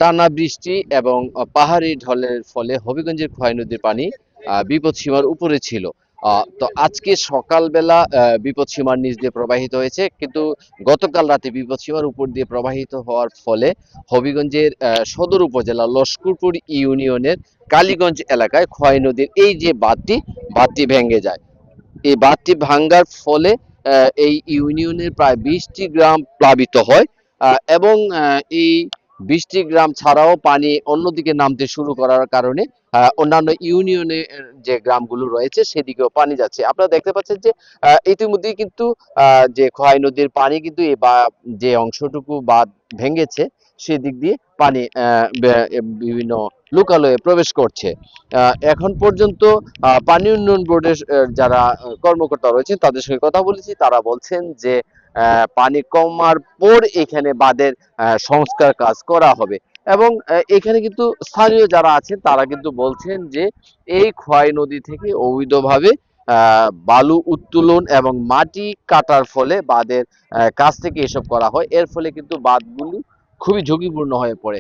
টানা বৃষ্টি এবং পাহাড়ি ঢলের ফলে হবিগঞ্জের খোয়াই নদীর পানি বিপদ সীমার উপরে ছিল। তো আজকে সকালবেলা বিপদ সীমার নিচ দিয়ে প্রবাহিত হয়েছে, কিন্তু গতকাল রাতে বিপদ সীমার উপর দিয়ে প্রবাহিত হওয়ার ফলে হবিগঞ্জের সদর উপজেলা লস্করপুর ইউনিয়নের কালীগঞ্জ এলাকায় খোয়াই নদীর এই যে বাঁধটি ভেঙে যায়। এই বাঁধটি ভাঙ্গার ফলে এই ইউনিয়নের প্রায় 20টি গ্রাম প্লাবিত হয়, এবং এই 20টি গ্রাম ছাড়াও পানি অন্যদিকে নামতে শুরু করার কারণে অন্যান্য ইউনিয়নের যে গ্রামগুলো রয়েছে সেদিকেও পানি যাচ্ছে। আপনারা দেখতে পাচ্ছেন যে ইতিমধ্যেই কিন্তু যে খোয়াই নদীর পানি কিন্তু যে অংশটুকু বাঁধ ভেঙেছে সেদিক দিয়ে পানি বিভিন্ন লোকালয়ে প্রবেশ করছে। এখন পর্যন্ত পানি উন্নয়ন বোর্ডের যারা কর্মকর্তা রয়েছেন তাদের সঙ্গে কথা বলেছি, তারা বলছেন যে পানি কমার পর এখানে বাঁধের সংস্কার কাজ করা হবে। এবং এখানে কিন্তু স্থানীয় যারা আছেন তারা কিন্তু বলছেন যে এই খোয়াই নদী থেকে অবৈধভাবে বালু উত্তোলন এবং মাটি কাটার ফলে বাঁধের কাছ থেকে এসব করা হয়, এর ফলে কিন্তু বাঁধগুলো খুবই ঝুঁকিপূর্ণ হয়ে পড়ে।